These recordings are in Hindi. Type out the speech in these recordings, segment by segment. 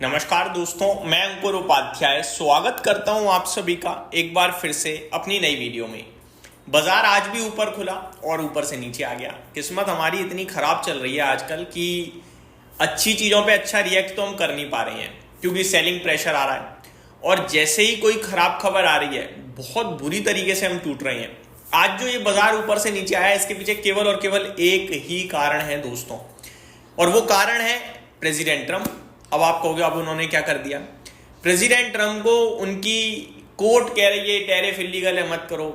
नमस्कार दोस्तों, मैं अंकुर उपाध्याय स्वागत करता हूं आप सभी का एक बार फिर से अपनी नई वीडियो में। बाजार आज भी ऊपर खुला और ऊपर से नीचे आ गया। किस्मत हमारी इतनी खराब चल रही है आजकल कि अच्छी चीज़ों पे अच्छा रिएक्ट तो हम कर नहीं पा रहे हैं क्योंकि सेलिंग प्रेशर आ रहा है और जैसे ही कोई खराब खबर आ रही है बहुत बुरी तरीके से हम टूट रहे हैं। आज जो ये बाजार ऊपर से नीचे आया है इसके पीछे केवल और केवल एक ही कारण है दोस्तों, और वो कारण है प्रेसिडेंट ट्रंप। अब आप कहोगे अब उन्होंने क्या कर दिया। प्रेसिडेंट ट्रंप को उनकी कोर्ट कह रही है टैरिफ इलीगल है, मत करो।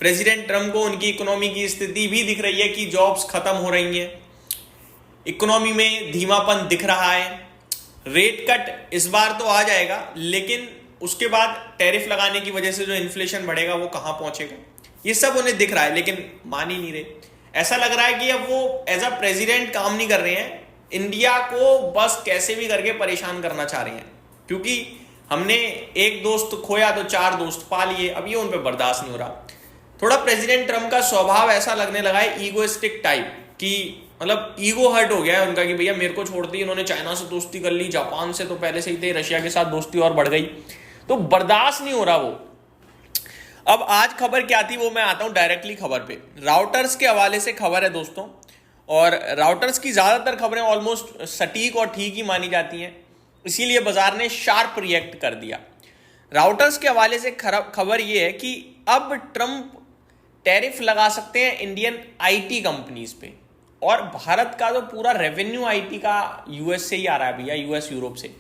प्रेसिडेंट ट्रंप को उनकी इकोनॉमी की स्थिति भी दिख रही है कि जॉब्स खत्म हो रही हैं, इकोनॉमी में धीमापन दिख रहा है। रेट कट इस बार तो आ जाएगा लेकिन उसके बाद टैरिफ लगाने की वजह से जो इन्फ्लेशन बढ़ेगा वो कहां पहुंचेगा, ये सब उन्हें दिख रहा है लेकिन मान ही नहीं रहे। ऐसा लग रहा है कि अब वो एज अ प्रेसिडेंट काम नहीं कर रहे हैं, इंडिया को बस कैसे भी करके परेशान करना चाह रहे हैं। क्योंकि हमने एक दोस्त खोया तो चार दोस्त पा लिए, अब ये उन पर बर्दाश्त नहीं हो रहा। थोड़ा प्रेसिडेंट ट्रंप का स्वभाव ऐसा लगने लगा है ईगोइस्टिक टाइप कि मतलब ईगो हर्ट हो गया है उनका कि भैया मेरे को छोड़ दी, इन्होंने चाइना से दोस्ती कर ली, जापान से तो पहले से ही थे, रशिया के साथ दोस्ती और बढ़ गई, तो बर्दाश्त नहीं हो रहा वो। अब आज खबर क्या थी वो मैं आता हूं डायरेक्टली खबर पे। राउटर्स के हवाले से खबर है दोस्तों, और राउटर्स की ज्यादातर खबरें ऑलमोस्ट सटीक और ठीक ही मानी जाती हैं, इसीलिए बाजार ने शार्प रिएक्ट कर दिया। राउटर्स के हवाले से खबर यह है कि अब ट्रंप टैरिफ लगा सकते हैं इंडियन आईटी कंपनीज पे, और भारत का तो पूरा रेवेन्यू आईटी का यूएस से ही आ रहा है भैया, यूएस यूरोप से।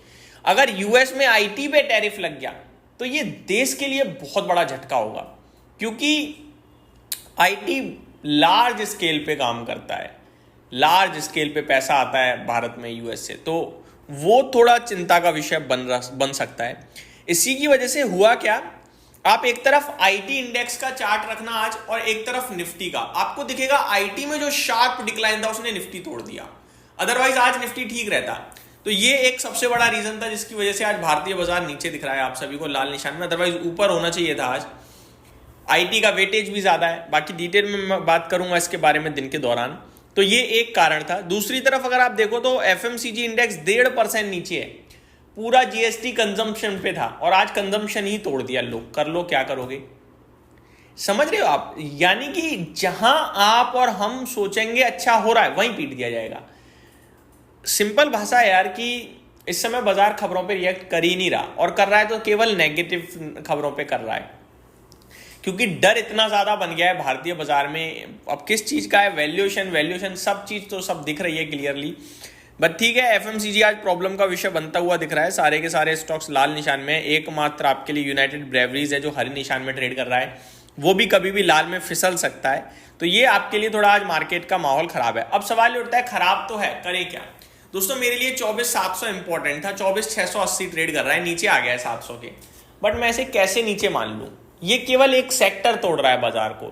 अगर यूएस में आईटी पे टैरिफ लग गया तो ये देश के लिए बहुत बड़ा झटका होगा, क्योंकि आईटी लार्ज स्केल पे काम करता है, लार्ज स्केल पे पैसा आता है भारत में यूएस से, तो वो थोड़ा चिंता का विषय बन सकता है। इसी की वजह से हुआ क्या, आप एक तरफ आईटी इंडेक्स का चार्ट रखना आज और एक तरफ निफ्टी का, आपको दिखेगा आईटी में जो शार्प डिक्लाइन था उसने निफ्टी तोड़ दिया, अदरवाइज आज निफ्टी ठीक रहता। तो ये एक सबसे बड़ा रीजन था जिसकी वजह से आज भारतीय बाजार नीचे दिख रहा है आप सभी को लाल निशान में, अदरवाइज ऊपर होना चाहिए था। आज आईटी का वेटेज भी ज्यादा है, बाकी डिटेल में मैं बात करूंगा इसके बारे में दिन के दौरान। तो ये एक कारण था। दूसरी तरफ अगर आप देखो तो एफएमसीजी इंडेक्स 1.5% नीचे है, पूरा जीएसटी कंजम्पशन पे था और आज कंजम्पशन ही तोड़ दिया। लो कर लो, क्या करोगे, समझ रहे हो आप। यानी कि जहां आप और हम सोचेंगे अच्छा हो रहा है वहीं पीट दिया जाएगा। सिंपल भाषा है यार कि इस समय बाजार खबरों पे रिएक्ट कर ही नहीं रहा, और कर रहा है तो केवल नेगेटिव खबरों पे कर रहा है, क्योंकि डर इतना ज्यादा बन गया है भारतीय बाजार में। अब किस चीज का है, वैल्यूएशन सब चीज तो सब दिख रही है क्लियरली, बट ठीक है एफएमसीजी आज प्रॉब्लम का विषय बनता हुआ दिख रहा है। सारे के सारे स्टॉक्स लाल निशान में, एकमात्र आपके लिए यूनाइटेड ब्रेवरीज है जो हरे निशान में ट्रेड कर रहा है, वो भी कभी भी लाल में फिसल सकता है। तो ये आपके लिए थोड़ा आज मार्केट का माहौल खराब है। अब सवाल ये उठता है खराब तो है, करे क्या दोस्तों। मेरे लिए 24,700 इंपॉर्टेंट था, 24,680 ट्रेड कर रहा है, नीचे आ गया है 700 के, बट मैं इसे कैसे नीचे मान लूं। ये केवल एक सेक्टर तोड़ रहा है बाजार को,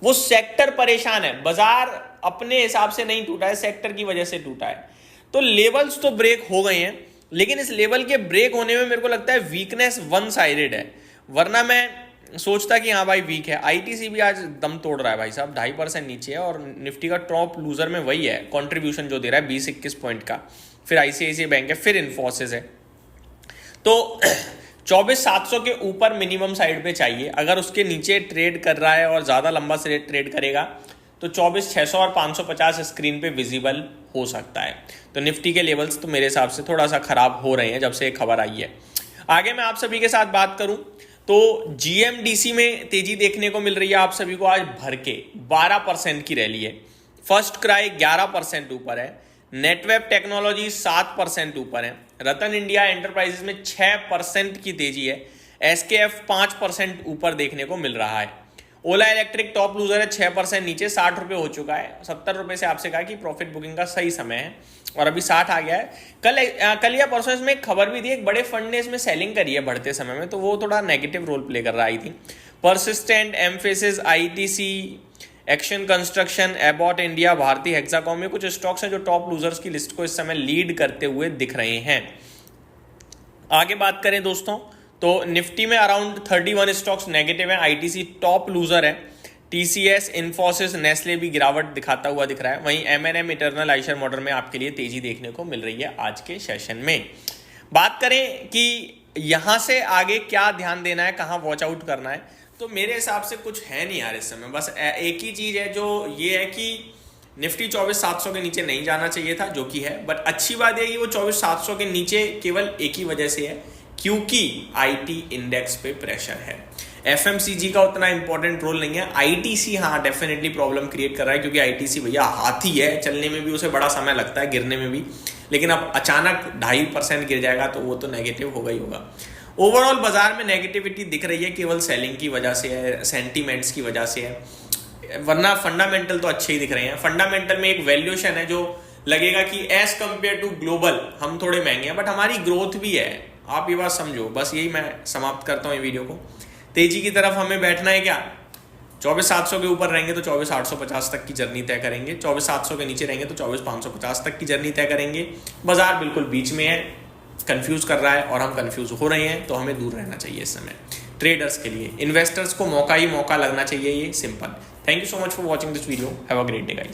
वो सेक्टर परेशान है, बाजार अपने हिसाब से नहीं टूटा है, सेक्टर की वजह से टूटा है। तो लेवल्स तो ब्रेक हो गए हैं, लेकिन इस लेवल के ब्रेक होने में मेरे को लगता है वीकनेस वन साइडेड है, वरना मैं सोचता कि हाँ भाई वीक है। आईटीसी भी आज दम तोड़ रहा है भाई साहब, 2.5% नीचे है, और निफ्टी का टॉप लूजर में वही है, कॉन्ट्रीब्यूशन जो दे रहा है 20-21 पॉइंट का, फिर आईसीआईसीआई बैंक है, फिर इन्फोसिस है। तो 24,700 के ऊपर मिनिमम साइड पे चाहिए। अगर उसके नीचे ट्रेड कर रहा है और ज़्यादा लंबा से ट्रेड करेगा तो 24,600 और 550 स्क्रीन पे विजिबल हो सकता है। तो निफ्टी के लेवल्स तो मेरे हिसाब से थोड़ा सा खराब हो रहे हैं जब से खबर आई है। आगे मैं आप सभी के साथ बात करूं तो जीएमडीसी में तेजी देखने को मिल रही है आप सभी को। आज भर के 12% की रैली है, फर्स्ट क्राई 11% ऊपर है, नेटवेब टेक्नोलॉजी 7% ऊपर है, रतन इंडिया एंटरप्राइजेस में 6% की तेजी है, एसकेएफ 5% ऊपर देखने को मिल रहा है। ओला इलेक्ट्रिक टॉप लूजर है, 6% नीचे, 60 रुपये हो चुका है। 70 रुपये से आपसे कहा कि प्रॉफिट बुकिंग का सही समय है और अभी 60 आ गया है। कल या परसों इसमें एक खबर भी थी, एक बड़े फंड ने इसमें सेलिंग करी है बढ़ते समय में, तो वो थोड़ा नेगेटिव रोल प्ले कर रहा है। थी persistent, emphasis, ITC, action construction, Abbott India, भारतीय हेक्साकॉम में कुछ स्टॉक्स हैं जो टॉप लूजर्स की लिस्ट को इस समय लीड करते हुए दिख रहे हैं। आगे बात करें दोस्तों तो निफ्टी में अराउंड 31 स्टॉक्स नेगेटिव हैं, आईटीसी टॉप लूजर है, टीसीएस, इन्फोसिस, नेस्ले भी गिरावट दिखाता हुआ दिख रहा है। वहीं एमएनएम, इटर्नल, आइशर मॉडल में आपके लिए तेजी देखने को मिल रही है आज के सेशन में। बात करें कि यहाँ से आगे क्या ध्यान देना है, कहाँ वॉच आउट करना है, तो मेरे हिसाब से कुछ है नहीं यार इस समय। बस एक ही चीज़ है जो ये है कि निफ्टी 24,700 के नीचे नहीं जाना चाहिए था, जो कि है। बट अच्छी बात है कि वो 24,700 के नीचे केवल एक ही वजह से है, क्योंकि आईटी इंडेक्स पे प्रेशर है। एफएमसीजी का उतना इंपॉर्टेंट रोल नहीं है। आईटीसी हाँ डेफिनेटली प्रॉब्लम क्रिएट कर रहा है, क्योंकि आईटीसी भैया हाथी है, चलने में भी उसे बड़ा समय लगता है, गिरने में भी। लेकिन अब अचानक 2.5% गिर जाएगा तो वो तो नेगेटिव होगा ही होगा। ओवरऑल बाजार में नेगेटिविटी दिख रही है, केवल सेलिंग की वजह से है, सेंटीमेंट्स की वजह से है, वरना फंडामेंटल तो अच्छे ही दिख रहे हैं। फंडामेंटल में एक वैल्यूएशन है जो लगेगा कि एज कंपेयर टू ग्लोबल हम थोड़े महंगे हैं, बट हमारी ग्रोथ भी है। आप ये बात समझो। बस यही मैं समाप्त करता हूँ ये वीडियो को। तेजी की तरफ हमें बैठना है क्या? 24,700 के ऊपर रहेंगे तो 24,850 तक की जर्नी तय करेंगे, 24,700 के नीचे रहेंगे तो 24,550 तक की जर्नी तय करेंगे। बाजार बिल्कुल बीच में है, कंफ्यूज कर रहा है और हम कंफ्यूज हो रहे हैं, तो हमें दूर रहना चाहिए इस समय। ट्रेडर्स के लिए, इन्वेस्टर्स को मौका ही मौका लगना चाहिए, ये simple. Thank you so much for watching this video. Have a great day guys.